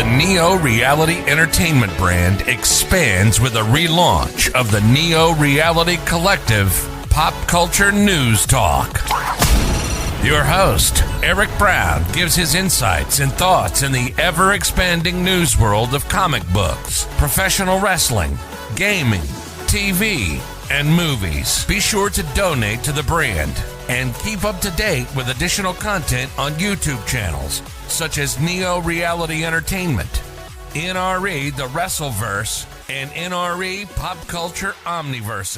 The Neo Reality Entertainment brand expands with a relaunch of the Neo Reality Collective Pop Culture News Talk. Your host, Eric Brown, gives his insights and thoughts in the ever-expanding news world of comic books, professional wrestling, gaming, TV, and movies. Be sure to donate to the brand and keep up to date with additional content on YouTube channels such as Neo Reality Entertainment, NRE The Wrestleverse, and NRE Pop Culture Omniverse.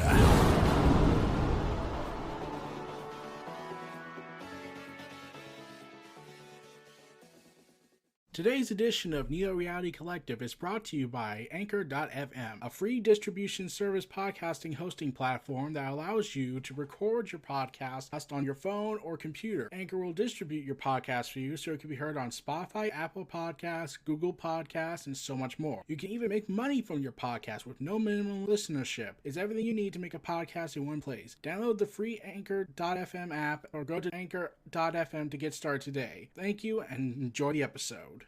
Today's edition of Neo Reality Collective is brought to you by Anchor.fm, a free distribution service podcasting hosting platform that allows you to record your podcast on your phone or computer. Anchor will distribute your podcast for you so it can be heard on Spotify, Apple Podcasts, Google Podcasts, and so much more. You can even make money from your podcast with no minimum listenership. It's everything you need to make a podcast in one place. Download the free Anchor.fm app or go to Anchor.fm to get started today. Thank you and enjoy the episode.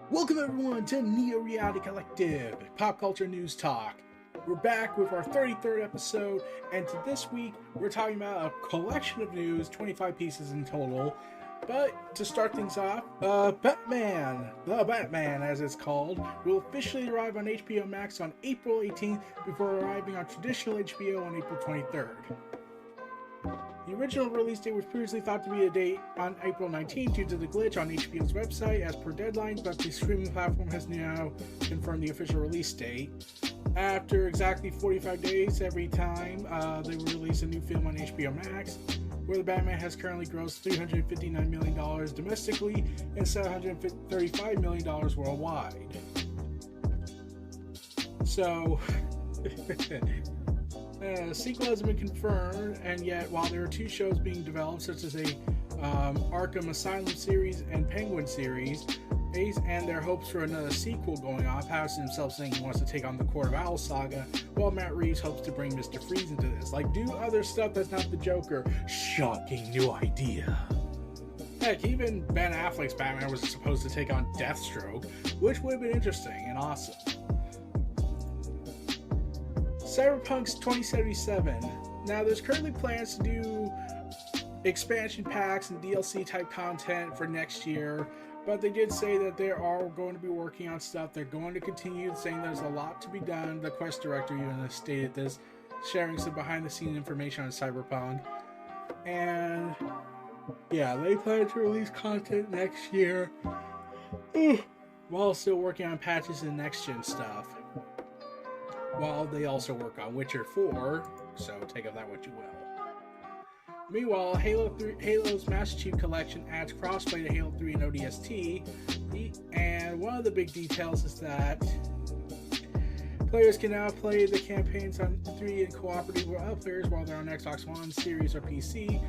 Welcome everyone to Neo Reality Collective, Pop Culture News Talk. We're back with our 33rd episode, and this week we're talking about a collection of news, 25 pieces in total. But to start things off, Batman, the Batman as it's called, will officially arrive on HBO Max on April 18th before arriving on traditional HBO on April 23rd. The original release date was previously thought to be a date on April 19th due to the glitch on HBO's website as per deadline, but the streaming platform has now confirmed the official release date. After exactly 45 days every time they will release a new film on HBO Max, where the Batman has currently grossed $359 million domestically and $735 million worldwide. So... A sequel has been confirmed, and yet while there are two shows being developed, such as a Arkham Asylum series and Penguin series, and their hopes for another sequel going on, Patterson himself saying he wants to take on the Court of Owls saga, while Matt Reeves hopes to bring Mr. Freeze into this. Like, do other stuff that's not the Joker. Shocking new idea. Heck, even Ben Affleck's Batman was supposed to take on Deathstroke, which would have been interesting and awesome. Cyberpunk's 2077. Now, there's currently plans to do expansion packs and DLC type content for next year, but they did say that they are going to be working on stuff. They're going to continue saying there's a lot to be done. The Quest director even has stated this, sharing some behind the scenes information on Cyberpunk. And yeah, they plan to release content next year while still working on patches and next gen stuff. While they also work on Witcher 4, so take of that what you will. Meanwhile, Halo's Master Chief Collection adds crossplay to Halo 3 and ODST, and one of the big details is that players can now play the campaigns on 3 and cooperative with other players while they're on Xbox One, Series, or PC.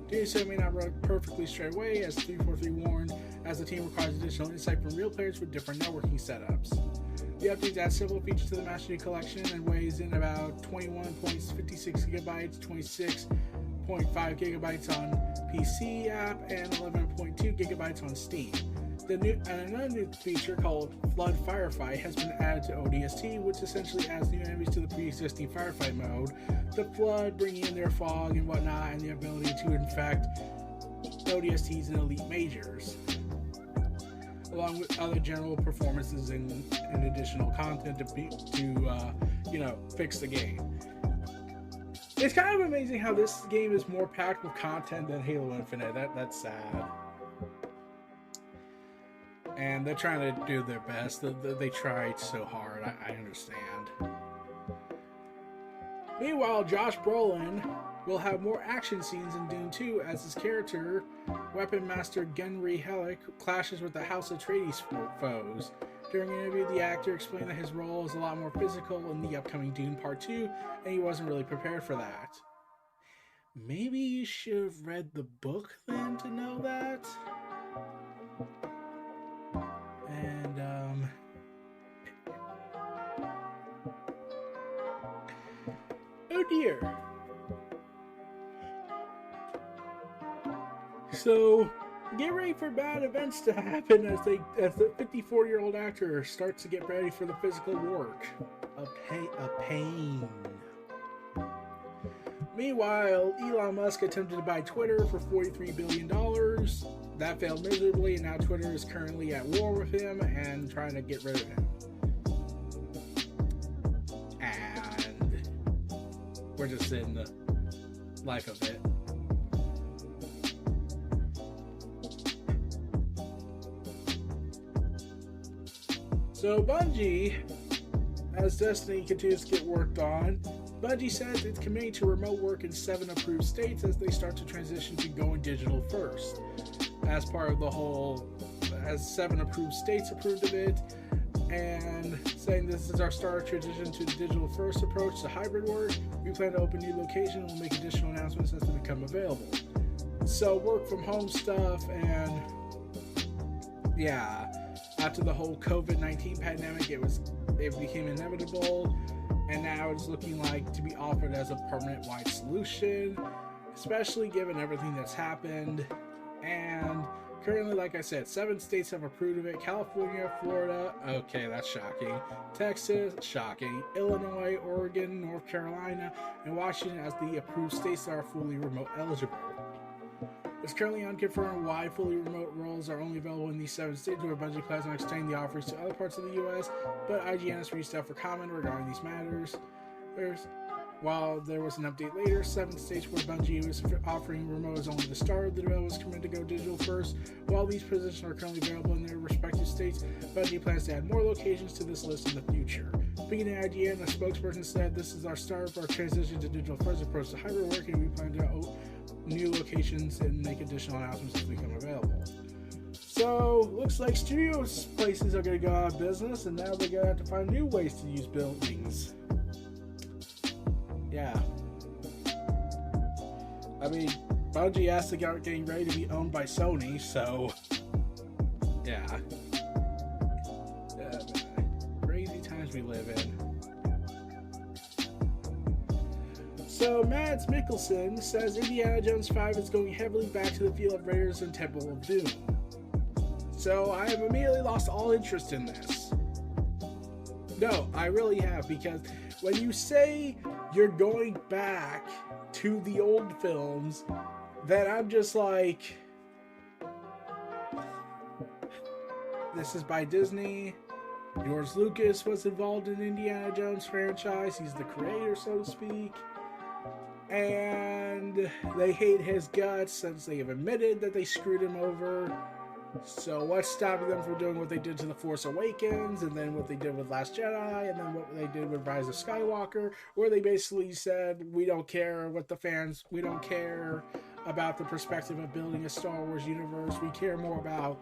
Doing so may not run perfectly straight away, as 343 warned, as the team requires additional insight from real players with different networking setups. The updates add several features to the Master Chief Collection and weighs in about 21.56 gigabytes, 26.5 gigabytes on PC app, and 11.2 gigabytes on Steam. Another new feature called Flood Firefight has been added to ODST, which essentially adds new enemies to the pre-existing firefight mode. The Flood bringing in their fog and whatnot, and the ability to infect ODSTs and elite majors, along with other general performances and additional content to fix the game. It's kind of amazing how this game is more packed with content than Halo Infinite. That's sad. And they're trying to do their best. They tried so hard. I understand. Meanwhile, Josh Brolin will have more action scenes in Dune 2 as his character, Weapon Master Gunry Hellick, clashes with the House Atreides foes. During an interview, the actor explained that his role is a lot more physical in the upcoming Dune Part 2, and he wasn't really prepared for that. Maybe you should have read the book then to know that? And, oh dear. So, Get ready for bad events to happen as the 54-year-old actor starts to get ready for the physical work. A pain. Meanwhile, Elon Musk attempted to buy Twitter for $43 billion. That failed miserably, and now Twitter is currently at war with him and trying to get rid of him. And we're just in the life of it. So Bungie, as Destiny continues to get worked on, Bungie says it's committing to remote work in 7 approved states as they start to transition to going digital first. As part of the whole, as 7 approved states approved of it, and saying this is our start of transition to the digital first approach to hybrid work. We plan to open new locations and we'll make additional announcements as they become available. So work from home stuff, and yeah, after the whole COVID-19 pandemic, it became inevitable, and now it's looking like to be offered as a permanent wide solution, especially given everything that's happened. And currently, like I said, 7 states have approved of it. California, Florida, okay, that's shocking. Texas, shocking. Illinois, Oregon, North Carolina, and Washington as the approved states that are fully remote eligible. It's currently unconfirmed why fully remote roles are only available in these 7 states, where Bungie plans on extending the offers to other parts of the U.S., but IGN has reached out for comment regarding these matters. While there was an update later, 7 states where Bungie was offering remote is only the start. The developers committed to go digital first. While these positions are currently available in their respective states, Bungie plans to add more locations to this list in the future. Speaking of IGN, a spokesperson said, "This is our start of our transition to digital first approach to hybrid work, and we plan to open new locations and make additional announcements as they become available." So, looks like studio places are going to go out of business, and now they're going to have to find new ways to use buildings. Yeah. I mean, Bungie has to start getting ready to be owned by Sony, so yeah. Crazy times we live in. So, Mads Mikkelsen says Indiana Jones 5 is going heavily back to the feel of Raiders and Temple of Doom. So, I have immediately lost all interest in this. No, I really have, because when you say you're going back to the old films, then I'm just like, this is by Disney. George Lucas was involved in Indiana Jones franchise. He's the creator, so to speak. And they hate his guts since they have admitted that they screwed him over. So what's stopping them from doing what they did to The Force Awakens, and then what they did with Last Jedi, and then what they did with Rise of Skywalker, where they basically said, we don't care what the fans, we don't care about the perspective of building a Star Wars universe, we care more about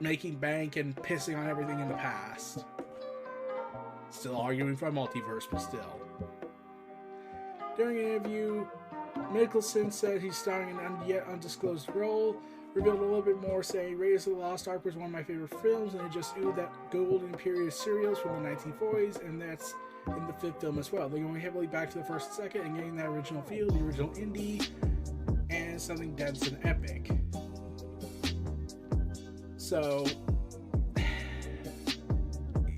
making bank and pissing on everything in the past. Still arguing for a multiverse, but still. During an interview, Mikkelsen said he's starring an yet undisclosed role, revealed a little bit more, saying Raiders of the Lost Ark was one of my favorite films, and it just oozed that golden period serials from the 1940s, and that's in the 5th film as well. They're going heavily back to the first and second and getting that original feel, the original indie, and something dense and epic. So,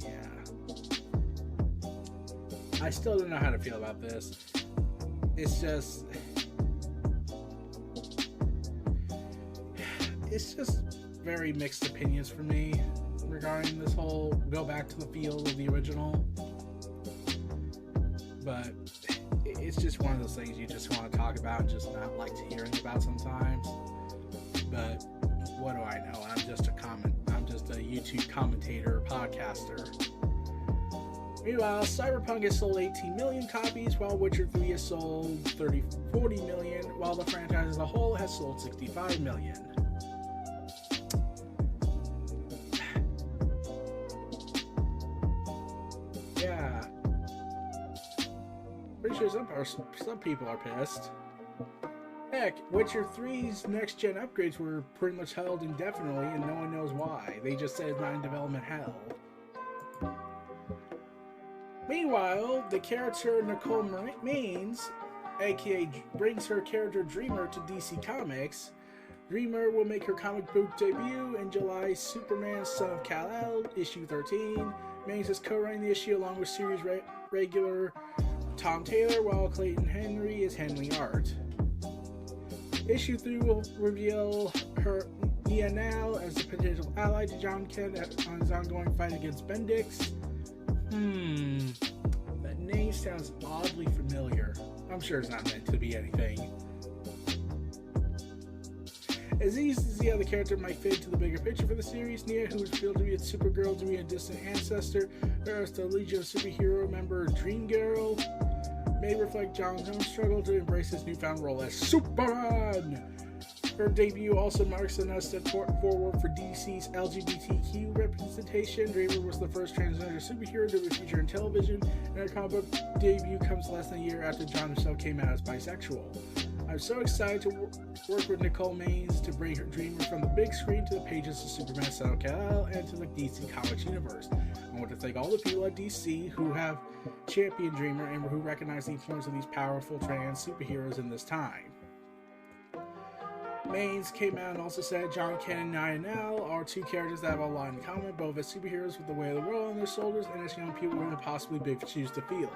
yeah. I still don't know how to feel about this. It's just very mixed opinions for me regarding this whole go back to the feel of the original. But it's just one of those things you just want to talk about and just not like to hearing about sometimes. But what do I know? I'm just a YouTube commentator, podcaster. Meanwhile, Cyberpunk has sold 18 million copies, while Witcher 3 has sold 40 million, while the franchise as a whole has sold 65 million. Yeah. Pretty sure some people are pissed. Heck, Witcher 3's next-gen upgrades were pretty much held indefinitely, and no one knows why. They just said it's not in development hell. Meanwhile, the character Nicole Maines, aka brings her character Dreamer to DC Comics, Dreamer will make her comic book debut in July. Superman, Son of Kal-El, issue 13. Maines is co-writing the issue along with series regular Tom Taylor, while Clayton Henry is handling art. Issue 3 will reveal her Nia Nal as a potential ally to John Kent on his ongoing fight against Bendix. That name sounds oddly familiar. I'm sure it's not meant to be anything. As easy as the other character might fit into the bigger picture for the series, Nia, who is revealed to be a Supergirl to be a distant ancestor, whereas the Legion of Superhero member Dream Girl may reflect John's own struggle to embrace his newfound role as Superman. Her debut also marks another step forward for DC's LGBTQ representation. Dreamer was the first transgender superhero to be featured in television, and her comic book debut comes less than a year after John himself came out as bisexual. I'm so excited to work with Nicole Maines to bring her Dreamer from the big screen to the pages of Superman, Son of Kal-El, and to the DC Comics universe. I want to thank all the people at DC who have championed Dreamer and who recognize the importance of these powerful trans superheroes in this time. Maines came out and also said John Kent and Nia Nal are two characters that have a lot in common, both as superheroes with the weight of the world on their shoulders and as young people with impossibly big shoes to fill.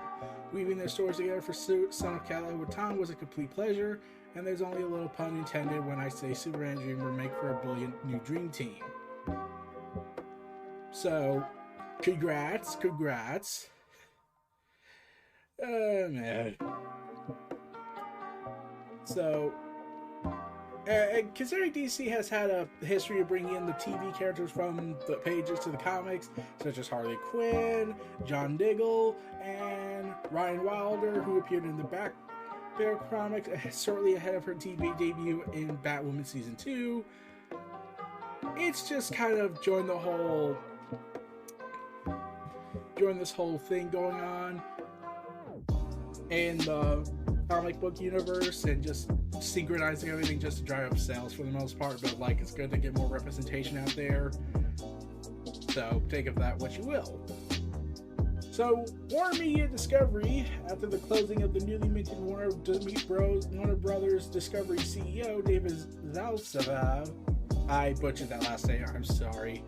Weaving their stories together for Son of Kal-El with Tom was a complete pleasure, and there's only a little pun intended when I say Superman and Dreamer make for a brilliant new dream team. So, congrats. Man. So, considering DC has had a history of bringing in the TV characters from the pages to the comics, such as Harley Quinn, John Diggle, and Ryan Wilder, who appeared in the Batgirl comics shortly ahead of her TV debut in Batwoman Season 2, it's just kind of joined this whole thing going on in the comic book universe and just synchronizing everything just to drive up sales for the most part, but like it's good to get more representation out there, so take of that what you will. So WarnerMedia Discovery, after the closing of the newly minted Warner Brothers Discovery CEO David Zaslav, I butchered that last name, I'm sorry,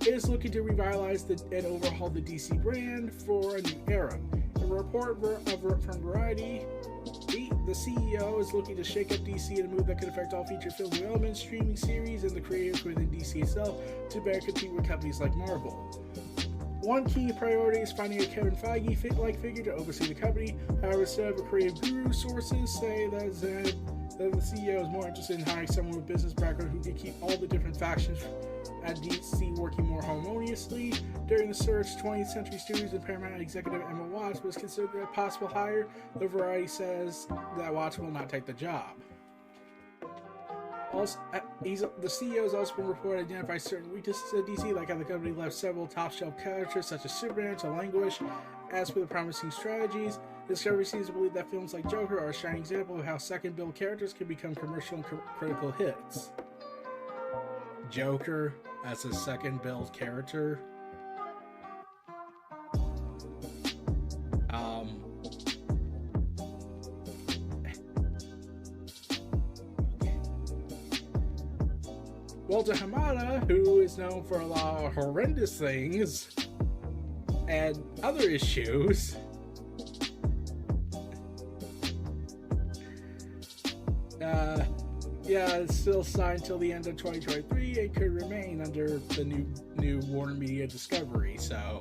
is looking to revitalize and overhaul the DC brand for a new era. A report from Variety, the CEO is looking to shake up DC in a move that could affect all feature film development, streaming series, and the creators within DC itself to better compete with companies like Marvel. One key priority is finding a Kevin Feige-like figure to oversee the company. However, instead of a creative guru, sources say that the CEO is more interested in hiring someone with business background who can keep all the different factions at DC working more harmoniously. During the search, 20th Century Studios and Paramount executive Emma Watts was considered a possible hire. The Variety says that Watts will not take the job. Also, the CEO has also been reported to identify certain weaknesses at DC, like how the company left several top-shelf characters such as Superman to languish. As for the promising strategies, Discovery seems to believe that films like Joker are a shining example of how second-build characters can become commercial and critical hits. Joker as a second-build character? Walter Hamada, who is known for a lot of horrendous things and other issues, it's still signed till the end of 2023 and could remain under the new WarnerMedia Discovery. So,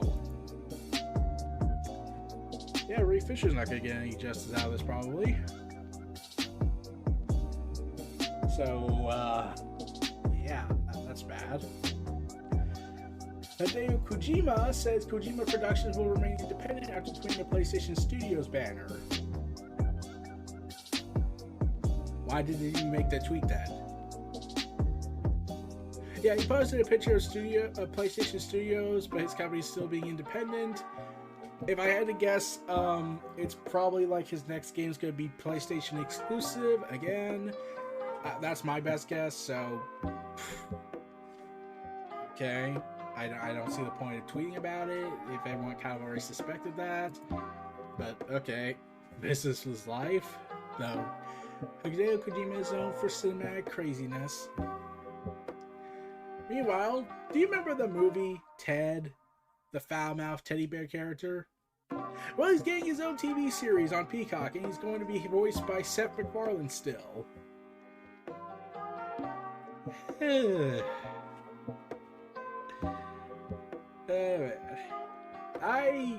yeah, Ray Fisher's not going to get any justice out of this probably. So, yeah, that's bad. Hideo Kojima says Kojima Productions will remain independent after tweeting the PlayStation Studios banner. Why did he make that tweet then? Yeah, he posted a picture of PlayStation Studios, but his company's still being independent. If I had to guess, it's probably like his next game's going to be PlayStation exclusive again. That's my best guess, so... Okay. I don't see the point of tweeting about it if everyone kind of already suspected that. But, okay. Business was life. So, Hideo Kojima is known for cinematic craziness. Meanwhile, do you remember the movie Ted, the foul-mouthed teddy bear character? Well, he's getting his own TV series on Peacock, and he's going to be voiced by Seth MacFarlane still. I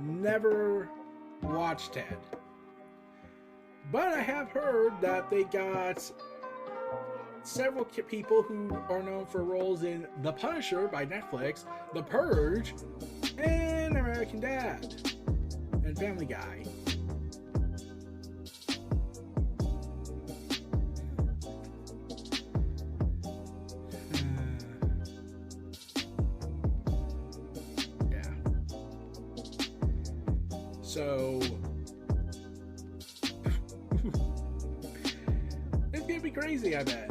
never watched Ted, but I have heard that they got several people who are known for roles in The Punisher by Netflix, The Purge, and American Dad, and Family Guy. So it's gonna be crazy, I bet.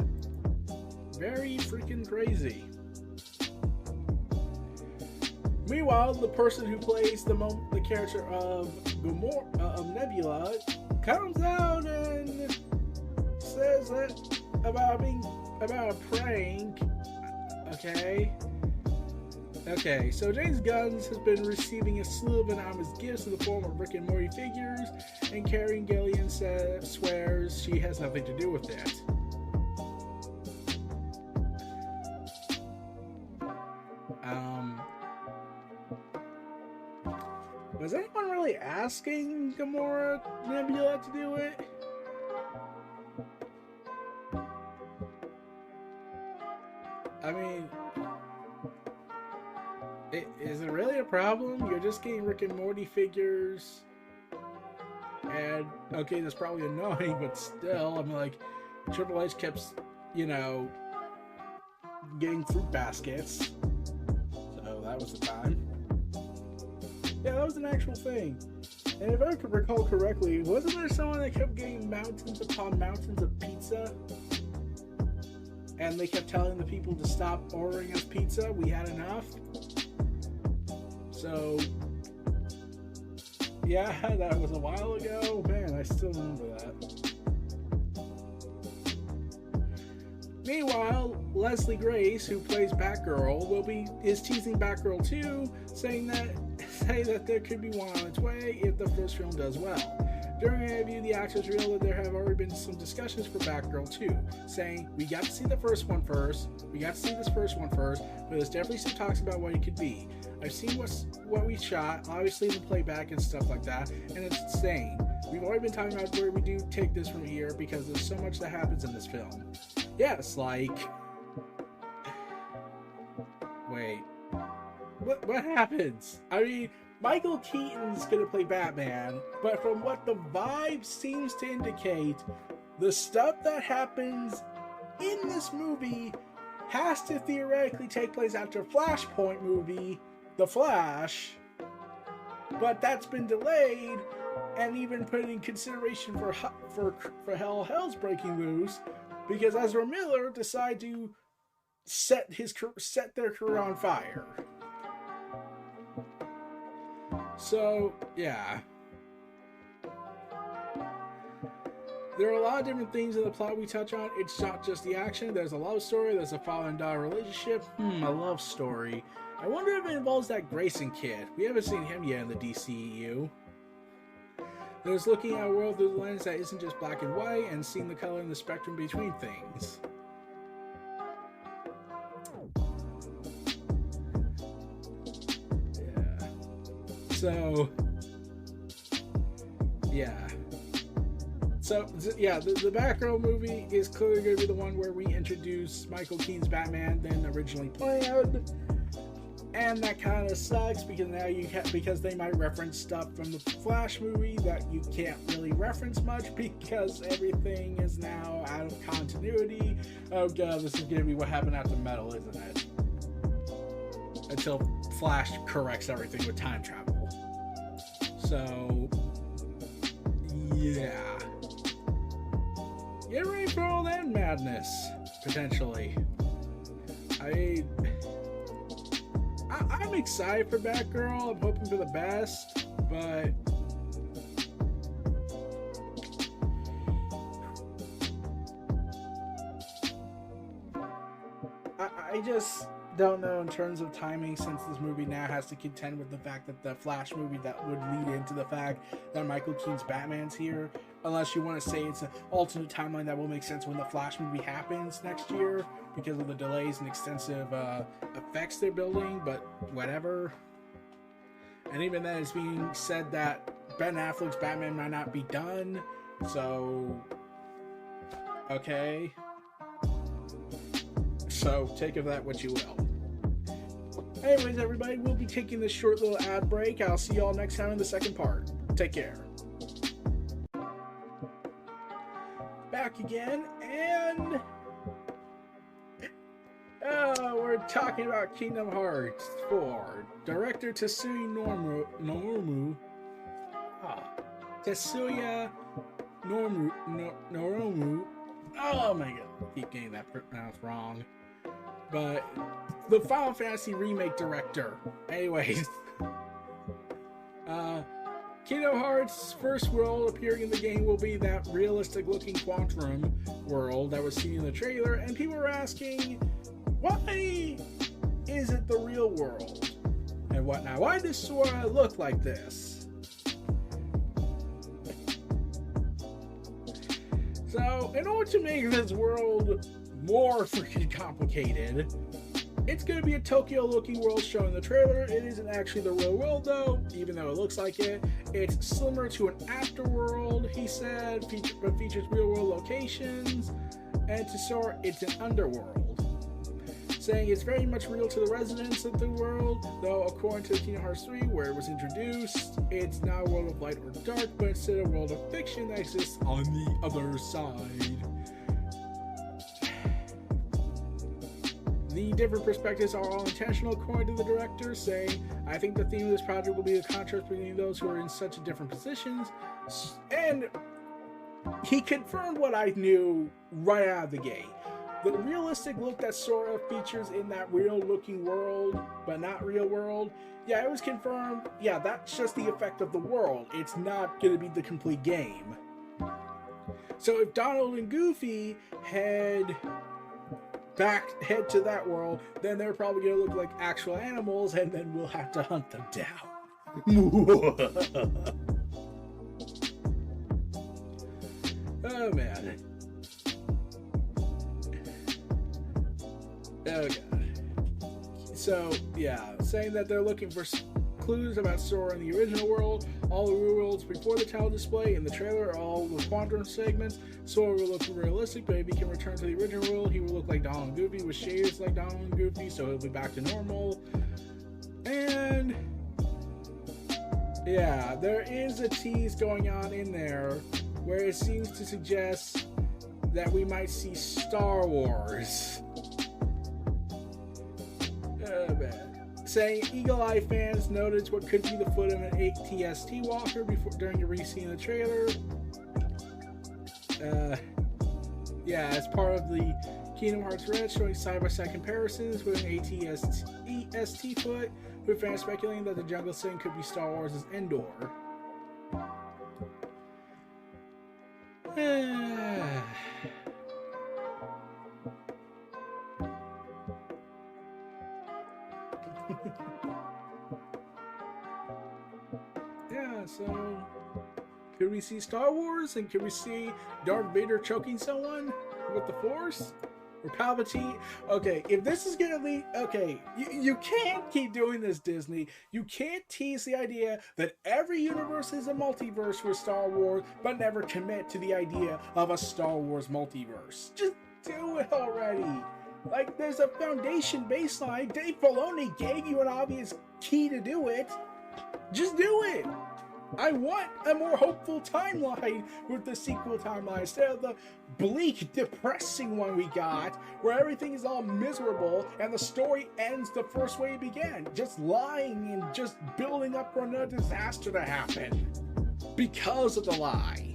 Very freaking crazy. Meanwhile, the person who plays the character of Nebula comes out and says that about a prank. Okay, so James Gunn has been receiving a slew of anonymous gifts in the form of Rick and Morty figures, and Karen Gillian swears she has nothing to do with it. Was anyone really asking Gamora Nebula to do it? I mean, is it really a problem? You're just getting Rick and Morty figures, and okay, that's probably annoying, but still, I'm like, Triple H kept, getting fruit baskets, so that was the time. Yeah, that was an actual thing. And if I could recall correctly, wasn't there someone that kept getting mountains upon mountains of pizza? And they kept telling the people to stop ordering us pizza, we had enough? So, yeah, that was a while ago. Man, I still remember that. Meanwhile, Leslie Grace, who plays Batgirl, is teasing Batgirl 2, saying that there could be one on its way if the first film does well. During an interview, the actors revealed that there have already been some discussions for Batgirl 2, saying, we got to see the first one first, but there's definitely some talks about what it could be. I've seen what we shot, obviously the playback and stuff like that, and it's insane. We've already been talking about where we do take this from here because there's so much that happens in this film. Yes, like... Wait. What happens? I mean, Michael Keaton's gonna play Batman, but from what the vibe seems to indicate, the stuff that happens in this movie has to theoretically take place after Flashpoint movie, The Flash, but that's been delayed and even put in consideration for hell's breaking loose because Ezra Miller decided to set their career on fire. So, yeah. There are a lot of different things in the plot we touch on. It's not just the action. There's a love story. There's a father and daughter relationship. A love story. I wonder if it involves that Grayson kid. We haven't seen him yet in the DCU. There's looking at a world through the lens that isn't just black and white and seeing the color and the spectrum between things. So, yeah. So, yeah, the Batgirl movie is clearly going to be the one where we introduce Michael Keaton's Batman than originally planned. And that kind of sucks because now because they might reference stuff from the Flash movie that you can't really reference much because everything is now out of continuity. Oh god, this is going to be what happened after Metal, isn't it? Until Flash corrects everything with time travel. So, yeah. Get ready for all that madness, potentially. I'm excited for Batgirl. I'm hoping for the best, but I just don't know in terms of timing, since this movie now has to contend with the fact that the Flash movie that would lead into the fact that Michael Keaton's Batman's here. Unless you want to say it's an alternate timeline that will make sense when the Flash movie happens next year because of the delays and extensive effects they're building, but whatever. And even then, it's being said that Ben Affleck's Batman might not be done, so okay. So take of that what you will. Anyways, everybody, we'll be taking this short little ad break. I'll see y'all next time in the second part. Take care. Back again, and we're talking about Kingdom Hearts 4. Director Tetsuya Noromu. Oh my god, I keep getting that pronounced wrong. But the Final Fantasy remake director. Anyways, Kingdom Hearts' first world appearing in the game will be that realistic-looking quantum world that was seen in the trailer, and people are asking, why is it the real world? And whatnot? Why does Sora look like this? So, in order to make this world more freaking complicated, it's going to be a Tokyo-looking world shown in the trailer. It isn't actually the real world, though, even though it looks like it. It's similar to an afterworld, he said, but features real-world locations. And to Sora, it's an underworld, saying it's very much real to the residents of the world, though according to Kingdom Hearts 3, where it was introduced, it's not a world of light or dark, but instead a world of fiction that exists on the other side. The different perspectives are all intentional, according to the director, saying, I think the theme of this project will be the contrast between those who are in such different positions. And he confirmed what I knew right out of the gate. The realistic look that Sora features in that real-looking world, but not real world, yeah, it was confirmed. Yeah, that's just the effect of the world. It's not going to be the complete game. So if Donald and Goofy head to that world, then they're probably going to look like actual animals, and then we'll have to hunt them down. Oh, man. Oh, God. So, yeah, saying that they're looking for clues about Sora in the original world. All the real worlds before the title display in the trailer are all the quantum segments. Sora will look realistic, but if he can return to the original world, he will look like Donald and Goofy with shades like Donald and Goofy, so he'll be back to normal. And yeah, there is a tease going on in there where it seems to suggest that we might see Star Wars. Oh, man. Saying Eagle Eye fans noticed what could be the foot of an ATST walker during a re-scene of the trailer. Yeah, as part of the Kingdom Hearts Red, showing side-by-side comparisons with an ATST foot, with fans speculating that the jungle scene could be Star Wars' Endor. Yeah, so could we see Star Wars, and could we see Darth Vader choking someone with the Force? Or Palpatine? Okay, if this is gonna lead, okay, you can't keep doing this, Disney. You can't tease the idea that every universe is a multiverse for Star Wars, but never commit to the idea of a Star Wars multiverse. Just do it already. Like, there's a foundation baseline. Dave Filoni gave you an obvious key to do it. Just do it. I want a more hopeful timeline with the sequel timeline instead of the bleak, depressing one we got, where everything is all miserable and the story ends the first way it began, just lying and just building up for another disaster to happen because of the lie.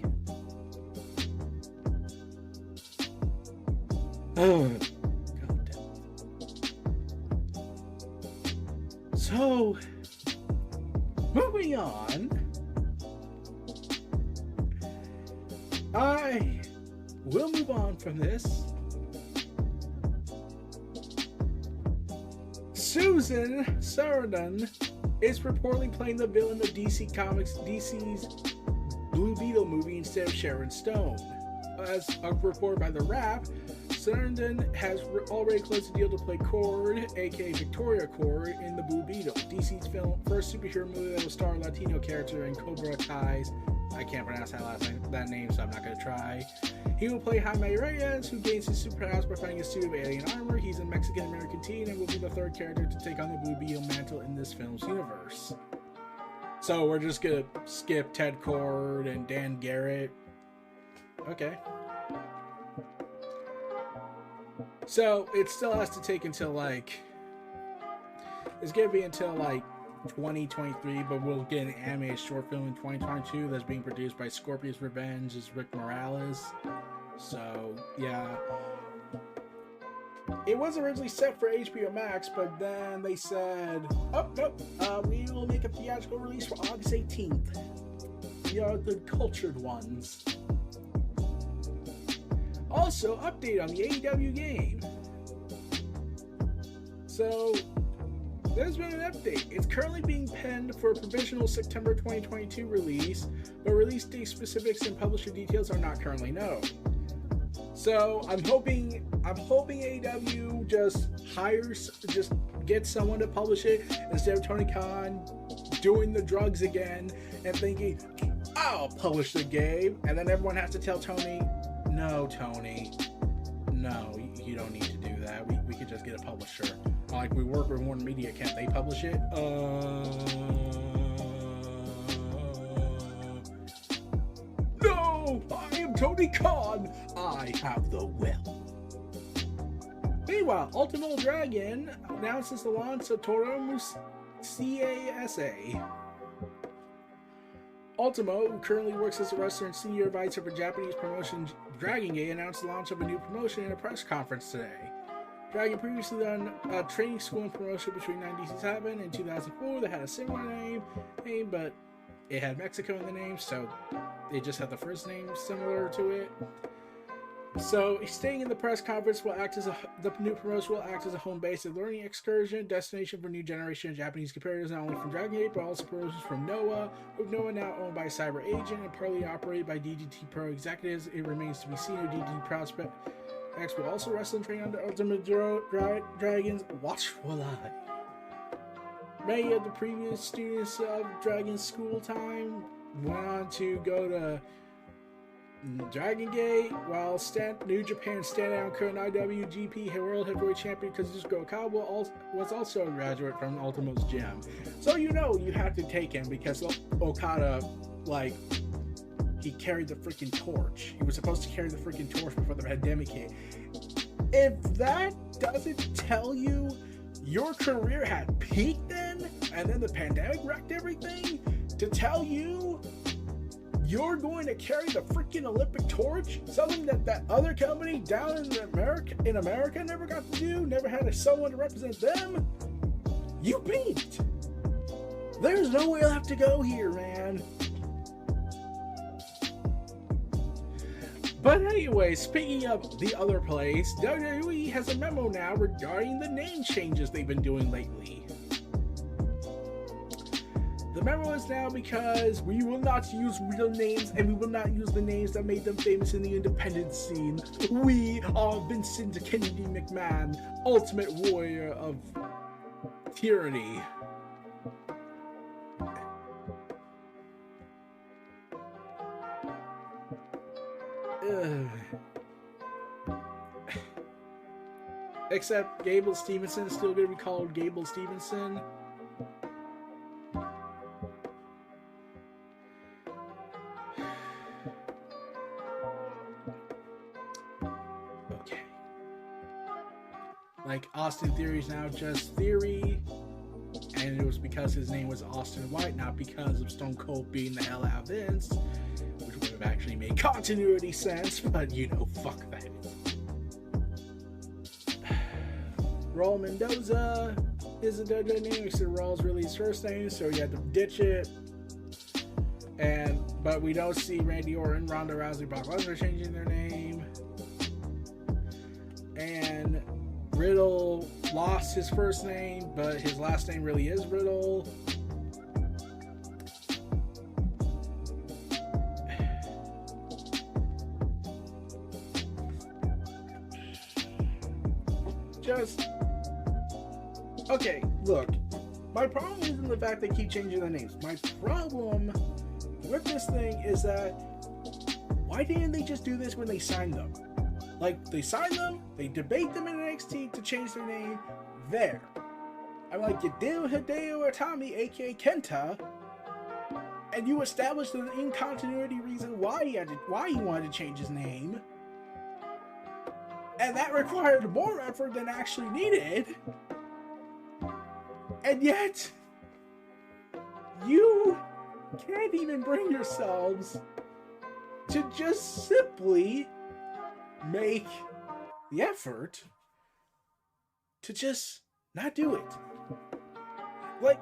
Oh, God damn it. So, moving on. I will move on from this Susan Sarandon is reportedly playing the villain of DC's Blue Beetle movie instead of Sharon Stone. As reported by The Wrap, Sarandon has already closed the deal to play Cord, aka Victoria Cord, in the Blue Beetle, DC's first superhero movie that will star a Latino character in Cobra Kai's. I can't pronounce that name, so I'm not going to try. He will play Jaime Reyes, who gains his superpowers by finding a suit of alien armor. He's a Mexican-American teen and will be the third character to take on the Blue Beetle mantle in this film's universe. So we're just going to skip Ted Kord and Dan Garrett. Okay. So it still has to take until it's going to be until 2023, but we'll get an animated short film in 2022 that's being produced by Scorpius Revenge as Rick Morales. So yeah, it was originally set for HBO Max, but then they said, oh nope, we will make a theatrical release for August 18th. We are the cultured ones. Also, update on the AEW game. So there's been an update. It's currently being penned for a provisional September 2022 release, but release date specifics and publisher details are not currently known. So I'm hoping AEW just gets someone to publish it instead of Tony Khan doing the drugs again and thinking, I'll publish the game, and then everyone has to tell Tony, no, Tony, no, you don't need to do that. We could just get a publisher. Like, we work with WarnerMedia, can't they publish it? No! I am Tony Khan! I have the will. Meanwhile, Ultimo Dragon announces the launch of Torumu CASA. Ultimo, who currently works as a wrestler and senior advisor for Japanese promotion Dragon Gate, announced the launch of a new promotion in a press conference today. Dragon previously done a training school and promotion between 1997 and 2004 that had a similar name, but it had Mexico in the name, so they just had the first name similar to it. So, staying in the press conference the new promotion will act as a home base and learning excursion, destination for new generation of Japanese competitors, not only from Dragon Gate, but also promotions from Noah, with Noah now owned by Cyber Agent and partly operated by DDT Pro executives. It remains to be seen if DDT Prospect X will also wrestle and train under Ultimate Dragon's watchful eye. Many of the previous students of Dragon's school time went on to go to Dragon Gate, while New Japan standout current IWGP World Heavyweight Champion Kazuchika Okada was also a graduate from Ultimo's gym. So you have to take him because Okada, he carried the freaking torch. He was supposed to carry the freaking torch before the pandemic hit. If that doesn't tell you your career had peaked then, and then the pandemic wrecked everything, to tell you you're going to carry the freaking Olympic torch, something that other company down in America never got to do, never had someone to represent them, you peaked. There's no way left to go here, man. But anyway, speaking of the other place, WWE has a memo now regarding the name changes they've been doing lately. The memo is now because we will not use real names and we will not use the names that made them famous in the independent scene. We are Vincent Kennedy McMahon, ultimate warrior of tyranny. Except Gable Stevenson is still going to be called Gable Stevenson. Okay. Like Austin Theory is now just Theory, and it was because his name was Austin White, not because of Stone Cold beating the hell out of Vince, which would have actually made continuity sense, but fuck that. Raul Mendoza is a WWE name, so Raul's really his first name, so you had to ditch it. But we don't see Randy Orton, Ronda Rousey, Brock Lesnar changing their name. And Riddle lost his first name, but his last name really is Riddle. Okay, look, my problem isn't the fact they keep changing the names. My problem with this thing is that why didn't they just do this when they signed them? Like, they sign them, they debate them in NXT to change their name, there. I'm like, you did Hideo Itami, aka Kenta, and you established an in-continuity reason why he wanted to change his name, and that required more effort than actually needed, and yet, you can't even bring yourselves to just simply make the effort to just not do it. Like,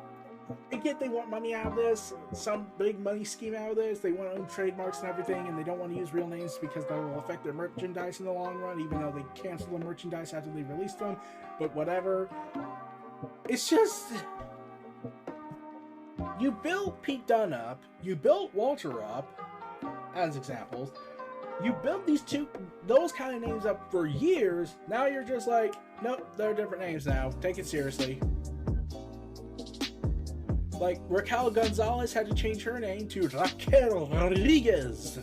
I get they want money out of this, some big money scheme out of this, they want to own trademarks and everything, and they don't want to use real names because that will affect their merchandise in the long run, even though they cancel the merchandise after they release them, but whatever. It's just, you built Pete Dunne up, you built Walter up, as examples, you built those kind of names up for years, now you're just like, nope, they're different names now, take it seriously. Like, Raquel Gonzalez had to change her name to Raquel Rodriguez,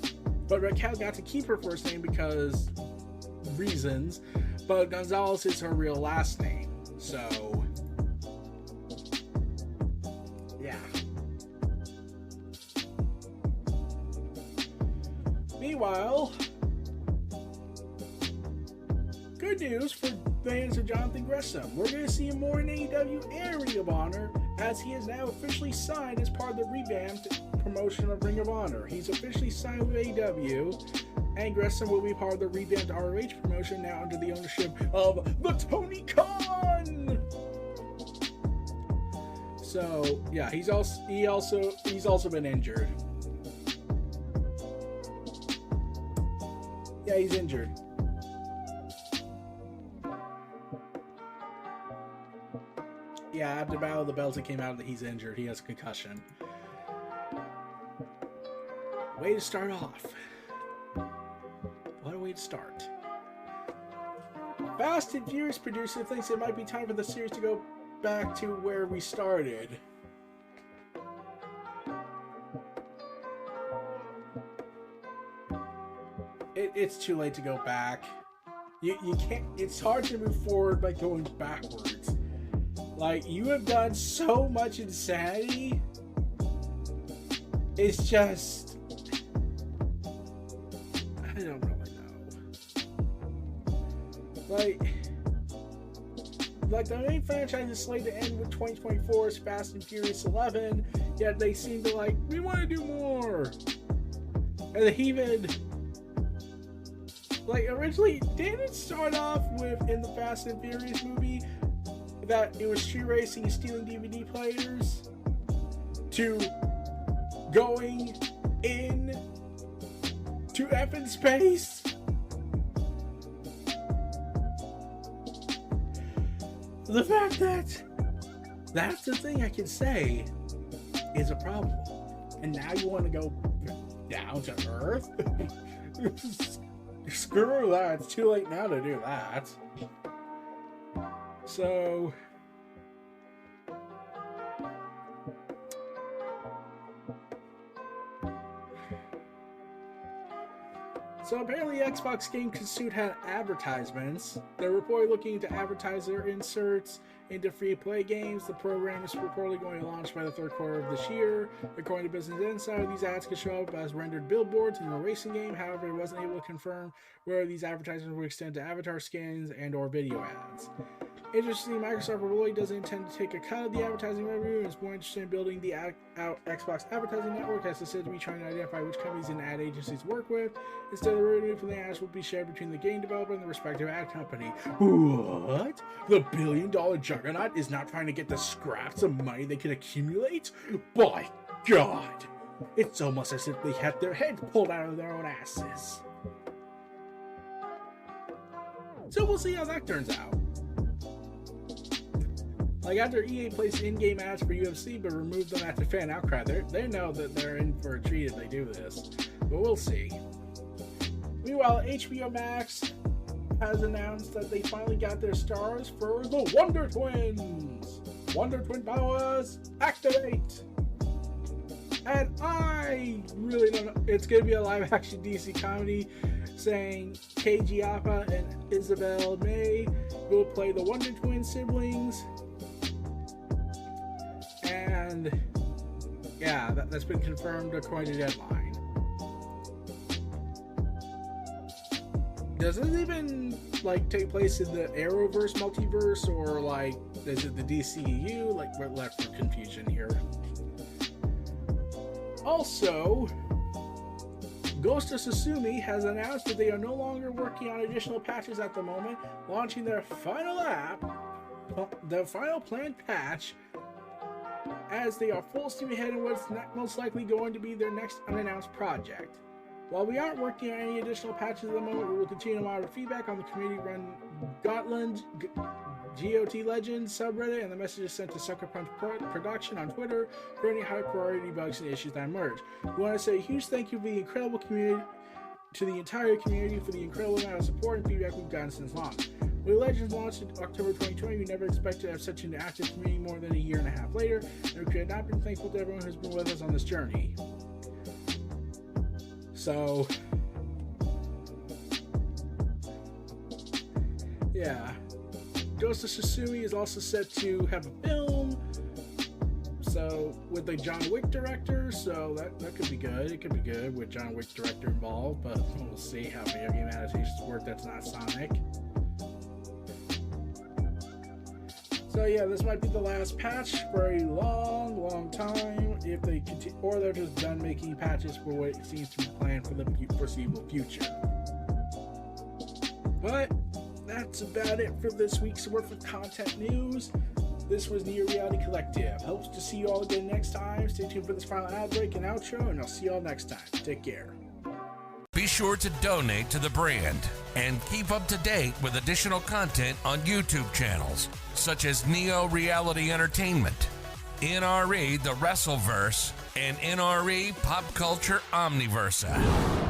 but Raquel got to keep her first name because reasons, but Gonzalez is her real last name, so yeah. Meanwhile, good news for fans of Jonathan Gresham. We're going to see him more in AEW and Ring of Honor, as he is now officially signed as part of the revamped promotion of Ring of Honor. He's officially signed with AEW, and Gresham will be part of the revamped ROH promotion now under the ownership of the Tony Khan. So yeah, he's also been injured. Yeah, he's injured. Yeah, after Battle of the Bells, it came out that he's injured. He has a concussion. Way to start off. What a way to start. Fast and Furious producer thinks it might be time for the series to go back to where we started. It's too late to go back. You can't. It's hard to move forward by going backwards. Like, you have done so much insanity. It's just, I don't really know. Like the main franchise is slated to end with 2024's Fast and Furious 11, yet they seem to like, we want to do more. And they even, like, originally, didn't it start off with, in the Fast and Furious movie, that it was street racing and stealing DVD players, to going in to effing space? The fact that that's the thing I can say is a problem. And now you want to go down to Earth? Screw that. It's too late now to do that. So apparently Xbox Game Consuit had advertisements. They're reportedly looking to advertise their inserts into free-to-play games. The program is reportedly going to launch by the third quarter of this year. According to Business Insider, these ads could show up as rendered billboards in a racing game. However, it wasn't able to confirm whether these advertisements would extend to avatar skins and or video ads. Interestingly, Microsoft really doesn't intend to take a cut of the advertising revenue and is more interested in building the Xbox advertising network, as it said to be trying to identify which companies and ad agencies work with. Instead, the revenue from the ads will be shared between the game developer and the respective ad company. What? The billion-dollar juggernaut is not trying to get the scraps of money they can accumulate? By God! It's almost as if they had their heads pulled out of their own asses. So we'll see how that turns out. Like after EA placed in-game ads for UFC but removed them after fan outcry, they know that they're in for a treat if they do this. But we'll see. Meanwhile, HBO Max has announced that they finally got their stars for the Wonder Twins. Wonder Twin powers, activate! And I really don't know. It's going to be a live-action DC comedy saying Keiji Appa and Isabel May will play the Wonder Twin siblings. And yeah, that's been confirmed according to Deadline. Does it even like take place in the Arrowverse multiverse, or like is it the DCU? Like we're left for confusion here. Also, Ghost of Tsushima has announced that they are no longer working on additional patches at the moment, launching their final the final planned patch, as they are full steam ahead in what's most likely going to be their next unannounced project. While we aren't working on any additional patches at the moment, we will continue to monitor feedback on the community-run Gotland GOT Legends subreddit and the messages sent to Sucker Punch Production on Twitter for any high-priority bugs and issues that emerge. We want to say a huge thank you to the incredible community, to the entire community, for the incredible amount of support and feedback we've gotten since launch. When Legends launched in October 2020, we never expected to have such an active community more than a year and a half later, and we could not been thankful to everyone who's been with us on this journey. So, yeah. Ghost of Tsushima is also set to have a film, so with the John Wick director, so that could be good. It could be good with John Wick director involved, but we'll see how video game adaptations work. That's not Sonic. So yeah, this might be the last patch for a long time, if they continue, or they're just done making patches for what it seems to be planned for the foreseeable future. But that's about it for this week's worth of content news. This was Neo Reality Collective. Hopes to see you all again next time. Stay tuned for this final ad break and outro, and I'll see you all next time. Take care. Be sure to donate to the brand and keep up to date with additional content on YouTube channels such as Neo Reality Entertainment, NRE The Wrestleverse, and NRE Pop Culture Omniverse.